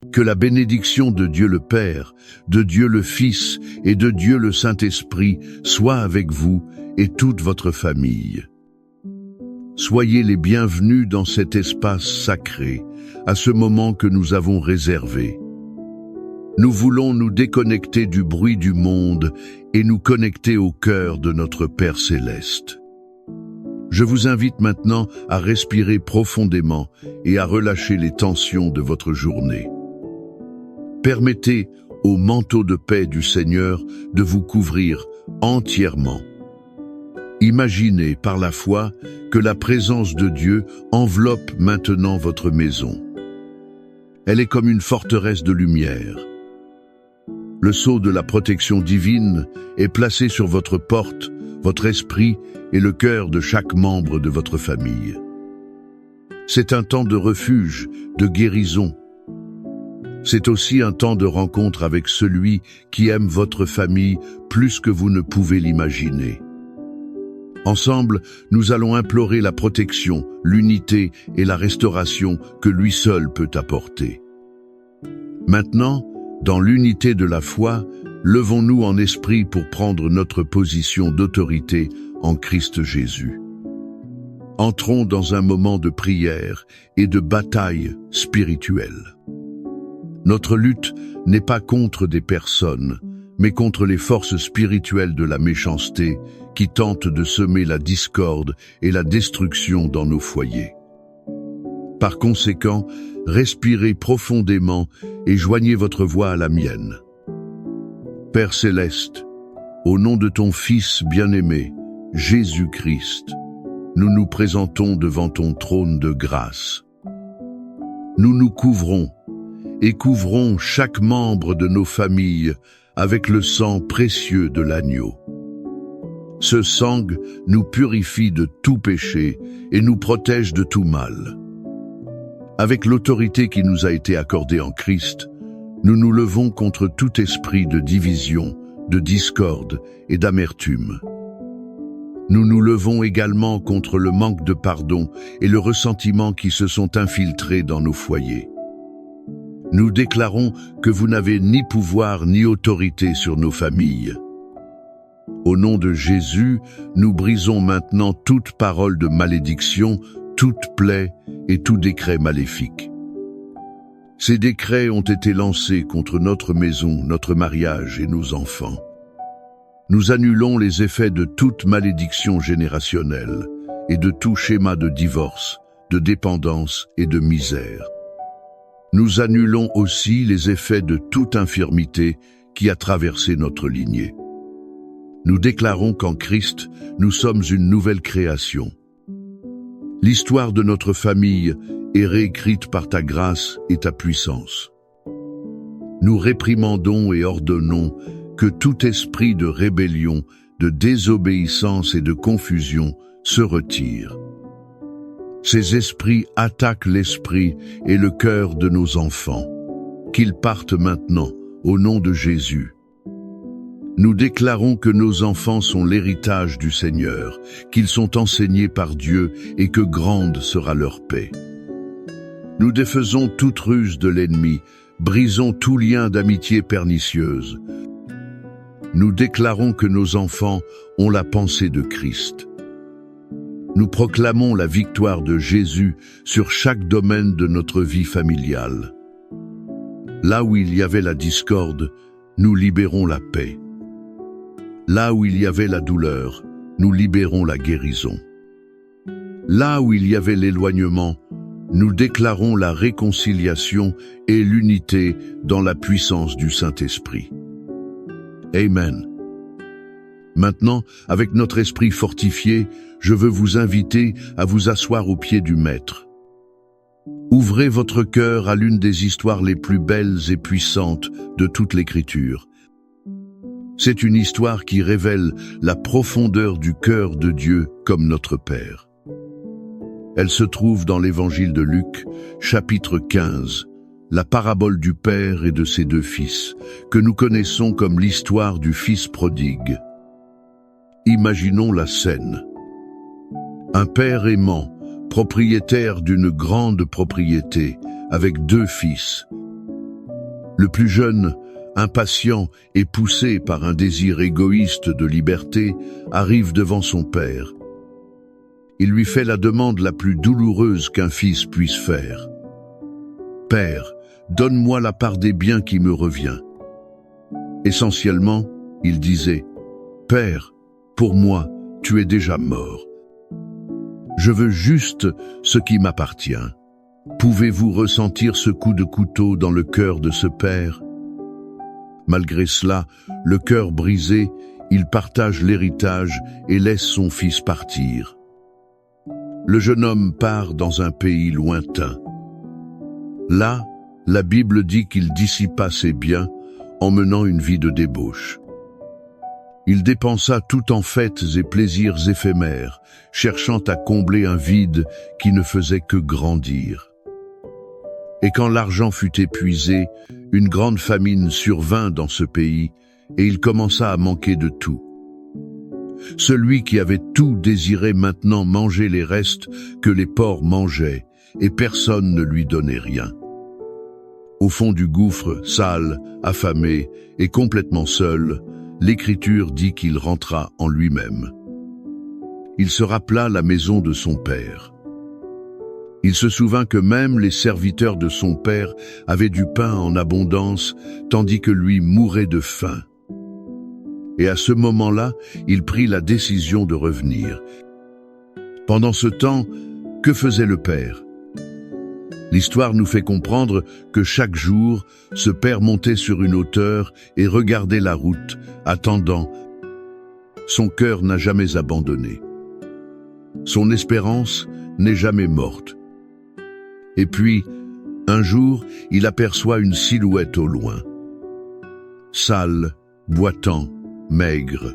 Que la bénédiction de Dieu le Père, de Dieu le Fils et de Dieu le Saint-Esprit soit avec vous et toute votre famille. Soyez les bienvenus dans cet espace sacré, à ce moment que nous avons réservé. Nous voulons nous déconnecter du bruit du monde et nous connecter au cœur de notre Père Céleste. Je vous invite maintenant à respirer profondément et à relâcher les tensions de votre journée. Permettez au manteau de paix du Seigneur de vous couvrir entièrement. Imaginez par la foi que la présence de Dieu enveloppe maintenant votre maison. Elle est comme une forteresse de lumière. Le sceau de la protection divine est placé sur votre porte, votre esprit et le cœur de chaque membre de votre famille. C'est un temps de refuge, de guérison. C'est aussi un temps de rencontre avec celui qui aime votre famille plus que vous ne pouvez l'imaginer. Ensemble, nous allons implorer la protection, l'unité et la restauration que lui seul peut apporter. Maintenant, dans l'unité de la foi, levons-nous en esprit pour prendre notre position d'autorité en Christ Jésus. Entrons dans un moment de prière et de bataille spirituelle. Notre lutte n'est pas contre des personnes, mais contre les forces spirituelles de la méchanceté qui tentent de semer la discorde et la destruction dans nos foyers. Par conséquent, respirez profondément et joignez votre voix à la mienne. Père Céleste, au nom de ton Fils bien-aimé, Jésus-Christ, nous nous présentons devant ton trône de grâce. Nous nous couvrons et couvrons chaque membre de nos familles avec le sang précieux de l'agneau. Ce sang nous purifie de tout péché et nous protège de tout mal. Avec l'autorité qui nous a été accordée en Christ, nous nous levons contre tout esprit de division, de discorde et d'amertume. Nous nous levons également contre le manque de pardon et le ressentiment qui se sont infiltrés dans nos foyers. Nous déclarons que vous n'avez ni pouvoir ni autorité sur nos familles. Au nom de Jésus, nous brisons maintenant toute parole de malédiction, toute plaie et tout décret maléfique. Ces décrets ont été lancés contre notre maison, notre mariage et nos enfants. Nous annulons les effets de toute malédiction générationnelle et de tout schéma de divorce, de dépendance et de misère. Nous annulons aussi les effets de toute infirmité qui a traversé notre lignée. Nous déclarons qu'en Christ, nous sommes une nouvelle création. L'histoire de notre famille est réécrite par ta grâce et ta puissance. Nous réprimandons et ordonnons que tout esprit de rébellion, de désobéissance et de confusion se retire. Ces esprits attaquent l'esprit et le cœur de nos enfants. Qu'ils partent maintenant, au nom de Jésus. Nous déclarons que nos enfants sont l'héritage du Seigneur, qu'ils sont enseignés par Dieu et que grande sera leur paix. Nous défaisons toute ruse de l'ennemi, brisons tout lien d'amitié pernicieuse. Nous déclarons que nos enfants ont la pensée de Christ. Nous proclamons la victoire de Jésus sur chaque domaine de notre vie familiale. Là où il y avait la discorde, nous libérons la paix. Là où il y avait la douleur, nous libérons la guérison. Là où il y avait l'éloignement, nous déclarons la réconciliation et l'unité dans la puissance du Saint-Esprit. Amen. Maintenant, avec notre esprit fortifié, je veux vous inviter à vous asseoir aux pieds du Maître. Ouvrez votre cœur à l'une des histoires les plus belles et puissantes de toute l'Écriture. C'est une histoire qui révèle la profondeur du cœur de Dieu comme notre Père. Elle se trouve dans l'Évangile de Luc, chapitre 15, la parabole du Père et de ses deux fils, que nous connaissons comme l'histoire du Fils prodigue. Imaginons la scène. Un père aimant, propriétaire d'une grande propriété, avec deux fils. Le plus jeune, impatient et poussé par un désir égoïste de liberté, arrive devant son père. Il lui fait la demande la plus douloureuse qu'un fils puisse faire. « Père, donne-moi la part des biens qui me revient. » Essentiellement, il disait « Père, pour moi, tu es déjà mort. Je veux juste ce qui m'appartient. » Pouvez-vous ressentir ce coup de couteau dans le cœur de ce père? Malgré cela, le cœur brisé, il partage l'héritage et laisse son fils partir. Le jeune homme part dans un pays lointain. Là, la Bible dit qu'il dissipa ses biens en menant une vie de débauche. Il dépensa tout en fêtes et plaisirs éphémères, cherchant à combler un vide qui ne faisait que grandir. Et quand l'argent fut épuisé, une grande famine survint dans ce pays, et il commença à manquer de tout. Celui qui avait tout désiré maintenant manger les restes que les porcs mangeaient, et personne ne lui donnait rien. Au fond du gouffre, sale, affamé et complètement seul, l'Écriture dit qu'il rentra en lui-même. Il se rappela la maison de son père. Il se souvint que même les serviteurs de son père avaient du pain en abondance, tandis que lui mourait de faim. Et à ce moment-là, il prit la décision de revenir. Pendant ce temps, que faisait le père? L'histoire nous fait comprendre que chaque jour, ce père montait sur une hauteur et regardait la route, attendant. Son cœur n'a jamais abandonné. Son espérance n'est jamais morte. Et puis, un jour, il aperçoit une silhouette au loin. Sale, boitant, maigre.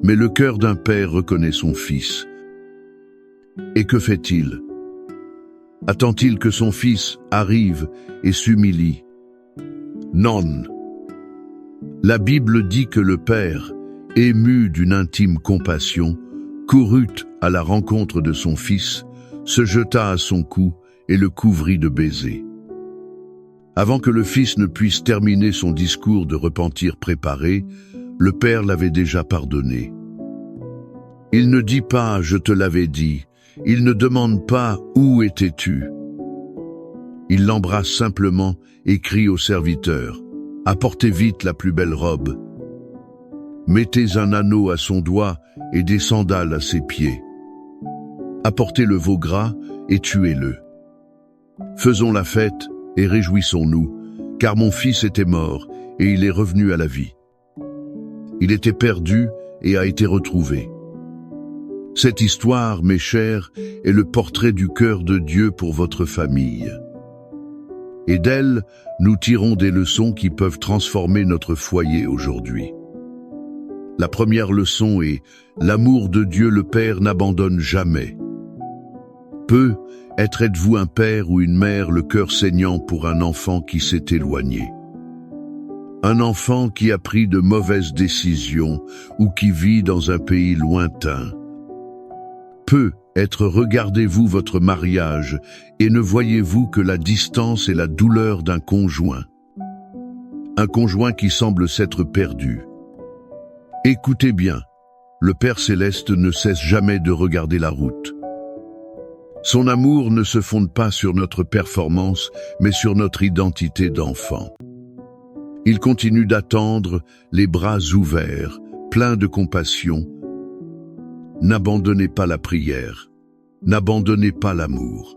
Mais le cœur d'un père reconnaît son fils. Et que fait-il? Attend-il que son fils arrive et s'humilie? Non. La Bible dit que le père, ému d'une intime compassion, courut à la rencontre de son fils, se jeta à son cou et le couvrit de baisers. Avant que le fils ne puisse terminer son discours de repentir préparé, le père l'avait déjà pardonné. Il ne dit pas « je te l'avais dit », il ne demande pas « où étais-tu ». Il l'embrasse simplement et crie au serviteur « apportez vite la plus belle robe. Mettez un anneau à son doigt et des sandales à ses pieds. Apportez le veau gras et tuez-le. Faisons la fête et réjouissons-nous, car mon fils était mort et il est revenu à la vie. Il était perdu et a été retrouvé. » Cette histoire, mes chers, est le portrait du cœur de Dieu pour votre famille. Et d'elle, nous tirons des leçons qui peuvent transformer notre foyer aujourd'hui. La première leçon est « l'amour de Dieu le Père n'abandonne jamais ». Êtes-vous un père ou une mère le cœur saignant pour un enfant qui s'est éloigné? Un enfant qui a pris de mauvaises décisions ou qui vit dans un pays lointain. Regardez-vous votre mariage et ne voyez-vous que la distance et la douleur d'un conjoint? Un conjoint qui semble s'être perdu. Écoutez bien, le Père Céleste ne cesse jamais de regarder la route. Son amour ne se fonde pas sur notre performance, mais sur notre identité d'enfant. Il continue d'attendre, les bras ouverts, pleins de compassion. N'abandonnez pas la prière, n'abandonnez pas l'amour.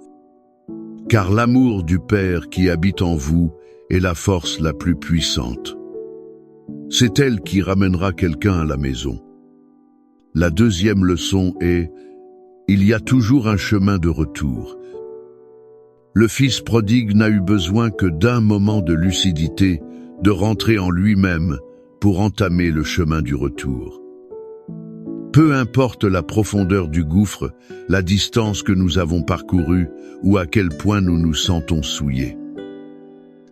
Car l'amour du Père qui habite en vous est la force la plus puissante. C'est elle qui ramènera quelqu'un à la maison. La deuxième leçon est « il y a toujours un chemin de retour ». Le fils prodigue n'a eu besoin que d'un moment de lucidité, de rentrer en lui-même pour entamer le chemin du retour. Peu importe la profondeur du gouffre, la distance que nous avons parcourue ou à quel point nous nous sentons souillés.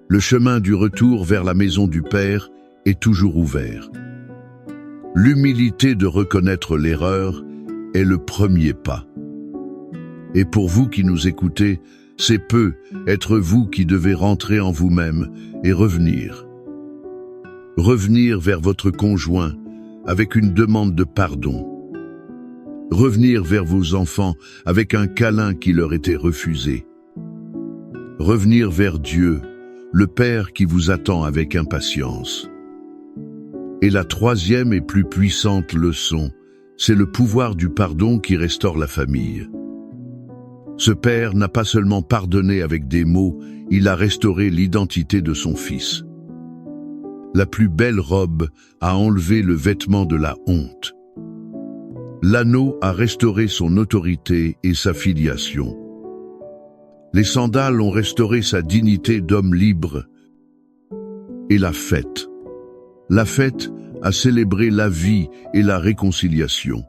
Le chemin du retour vers la maison du Père est toujours ouvert. L'humilité de reconnaître l'erreur est le premier pas. Et pour vous qui nous écoutez, C'est peu être vous qui devez rentrer en vous-même et revenir. Revenir vers votre conjoint avec une demande de pardon. Revenir vers vos enfants avec un câlin qui leur était refusé. Revenir vers Dieu, le Père qui vous attend avec impatience. Et la troisième et plus puissante leçon, c'est le pouvoir du pardon qui restaure la famille. Ce Père n'a pas seulement pardonné avec des mots, il a restauré l'identité de son Fils. La plus belle robe a enlevé le vêtement de la honte. L'anneau a restauré son autorité et sa filiation. Les sandales ont restauré sa dignité d'homme libre. Et la fête a célébré la vie et la réconciliation.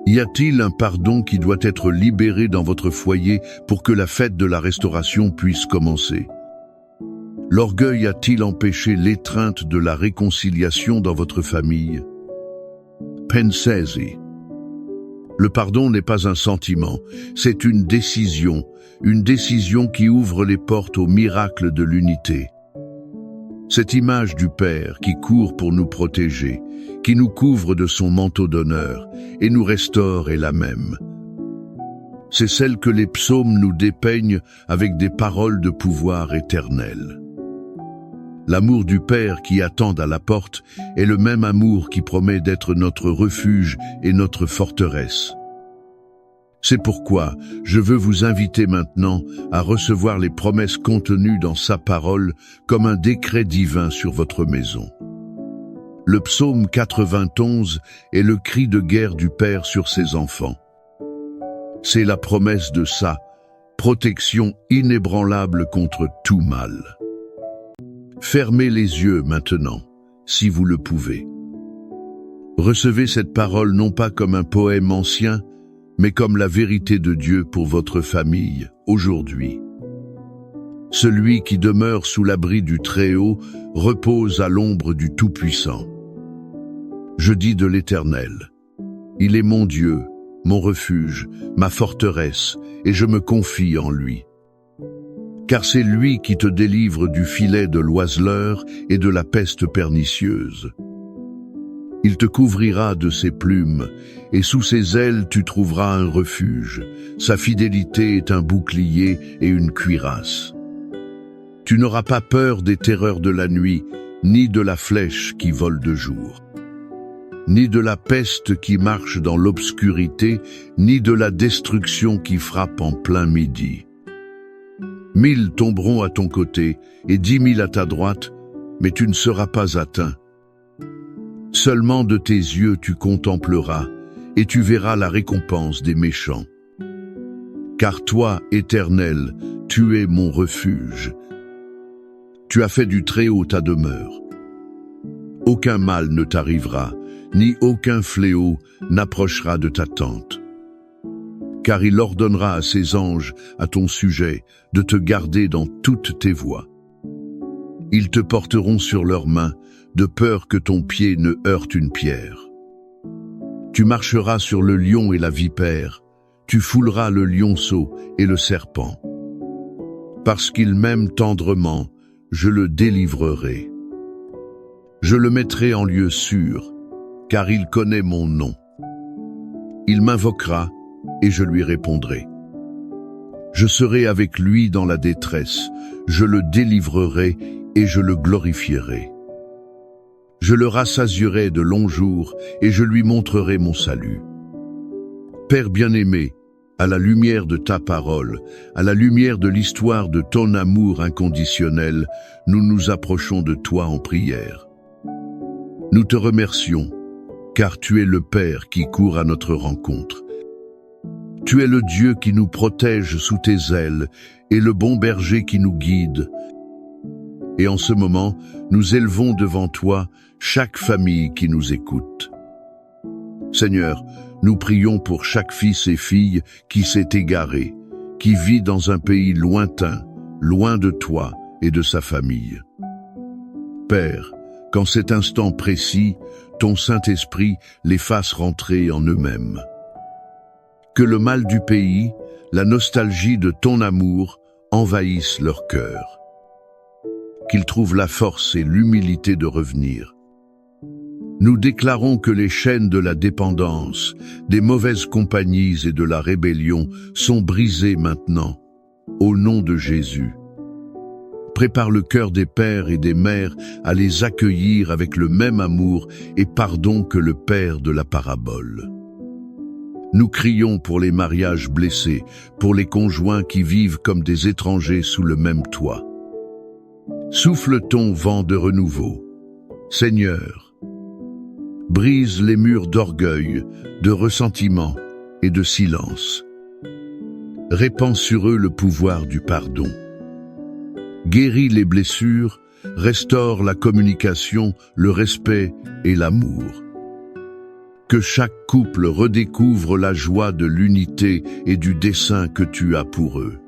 Y a-t-il un pardon qui doit être libéré dans votre foyer pour que la fête de la restauration puisse commencer? L'orgueil a-t-il empêché l'étreinte de la réconciliation dans votre famille? Pensez-y. Le pardon n'est pas un sentiment, c'est une décision qui ouvre les portes au miracle de l'unité. Cette image du Père qui court pour nous protéger, qui nous couvre de son manteau d'honneur et nous restaure est la même. C'est celle que les psaumes nous dépeignent avec des paroles de pouvoir éternel. L'amour du Père qui attend à la porte est le même amour qui promet d'être notre refuge et notre forteresse. C'est pourquoi je veux vous inviter maintenant à recevoir les promesses contenues dans sa parole comme un décret divin sur votre maison. Le psaume 91 est le cri de guerre du Père sur ses enfants. C'est la promesse de sa protection inébranlable contre tout mal. Fermez les yeux maintenant, si vous le pouvez. Recevez cette parole non pas comme un poème ancien, mais comme la vérité de Dieu pour votre famille, aujourd'hui. Celui qui demeure sous l'abri du Très-Haut repose à l'ombre du Tout-Puissant. Je dis de l'Éternel, il est mon Dieu, mon refuge, ma forteresse, et je me confie en lui. Car c'est lui qui te délivre du filet de l'oiseleur et de la peste pernicieuse. Il te couvrira de ses plumes, et sous ses ailes tu trouveras un refuge. Sa fidélité est un bouclier et une cuirasse. Tu n'auras pas peur des terreurs de la nuit, ni de la flèche qui vole de jour, ni de la peste qui marche dans l'obscurité, ni de la destruction qui frappe en plein midi. 1000 tomberont à ton côté et 10 000 à ta droite, mais tu ne seras pas atteint. Seulement de tes yeux tu contempleras, et tu verras la récompense des méchants. Car toi, Éternel, tu es mon refuge. Tu as fait du Très-Haut ta demeure. Aucun mal ne t'arrivera, ni aucun fléau n'approchera de ta tente. Car il ordonnera à ses anges, à ton sujet, de te garder dans toutes tes voies. Ils te porteront sur leurs mains, de peur que ton pied ne heurte une pierre. Tu marcheras sur le lion et la vipère, tu fouleras le lionceau et le serpent. Parce qu'il m'aime tendrement, je le délivrerai. Je le mettrai en lieu sûr, car il connaît mon nom. Il m'invoquera, et je lui répondrai. Je serai avec lui dans la détresse, je le délivrerai et je le glorifierai. Je le rassasierai de longs jours et je lui montrerai mon salut. Père bien-aimé, à la lumière de ta parole, à la lumière de l'histoire de ton amour inconditionnel, nous nous approchons de toi en prière. Nous te remercions, car tu es le Père qui court à notre rencontre. Tu es le Dieu qui nous protège sous tes ailes et le bon berger qui nous guide. Et en ce moment, nous élevons devant toi chaque famille qui nous écoute. Seigneur, nous prions pour chaque fils et fille qui s'est égaré, qui vit dans un pays lointain, loin de toi et de sa famille. Père, qu'en cet instant précis, ton Saint-Esprit les fasse rentrer en eux-mêmes. Que le mal du pays, la nostalgie de ton amour envahisse leur cœur. Qu'ils trouvent la force et l'humilité de revenir. Nous déclarons que les chaînes de la dépendance, des mauvaises compagnies et de la rébellion sont brisées maintenant, au nom de Jésus. Prépare le cœur des pères et des mères à les accueillir avec le même amour et pardon que le Père de la parabole. Nous crions pour les mariages blessés, pour les conjoints qui vivent comme des étrangers sous le même toit. Souffle ton vent de renouveau. Seigneur, brise les murs d'orgueil, de ressentiment et de silence. Répands sur eux le pouvoir du pardon. Guéris les blessures, restaure la communication, le respect et l'amour. Que chaque couple redécouvre la joie de l'unité et du dessein que tu as pour eux.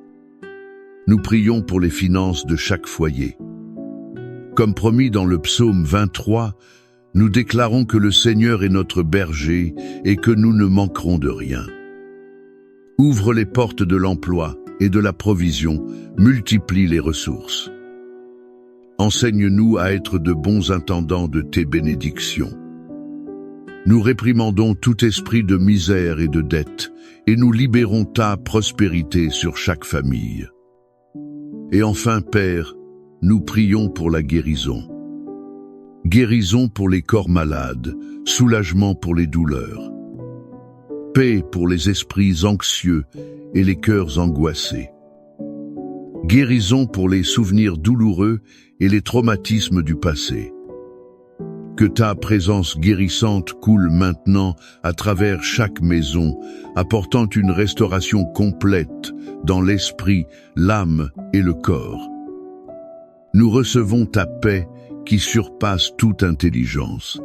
Nous prions pour les finances de chaque foyer. Comme promis dans le psaume 23, nous déclarons que le Seigneur est notre berger et que nous ne manquerons de rien. Ouvre les portes de l'emploi et de la provision, multiplie les ressources. Enseigne-nous à être de bons intendants de tes bénédictions. Nous réprimandons tout esprit de misère et de dette, et nous libérons ta prospérité sur chaque famille. Et enfin, Père, nous prions pour la guérison. Guérison pour les corps malades, soulagement pour les douleurs. Paix pour les esprits anxieux et les cœurs angoissés. Guérison pour les souvenirs douloureux et les traumatismes du passé. Que ta présence guérissante coule maintenant à travers chaque maison, apportant une restauration complète dans l'esprit, l'âme et le corps. Nous recevons ta paix qui surpasse toute intelligence.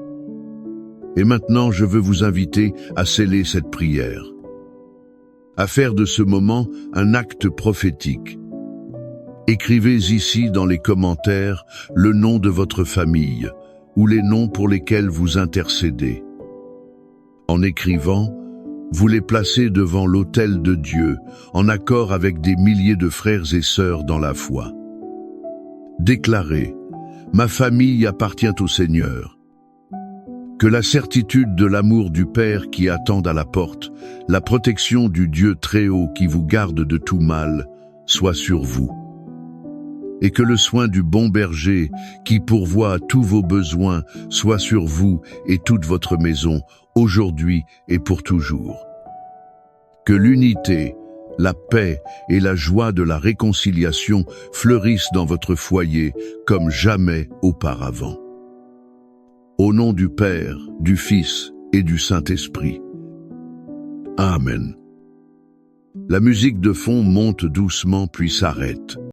Et maintenant, je veux vous inviter à sceller cette prière, à faire de ce moment un acte prophétique. Écrivez ici dans les commentaires le nom de votre famille, ou les noms pour lesquels vous intercédez. En écrivant, vous les placez devant l'autel de Dieu, en accord avec des milliers de frères et sœurs dans la foi. Déclarez, ma famille appartient au Seigneur. Que la certitude de l'amour du Père qui attend à la porte, la protection du Dieu Très-Haut qui vous garde de tout mal, soit sur vous. Et que le soin du bon berger, qui pourvoit à tous vos besoins, soit sur vous et toute votre maison, aujourd'hui et pour toujours. Que l'unité, la paix et la joie de la réconciliation fleurissent dans votre foyer comme jamais auparavant. Au nom du Père, du Fils et du Saint-Esprit. Amen. La musique de fond monte doucement puis s'arrête.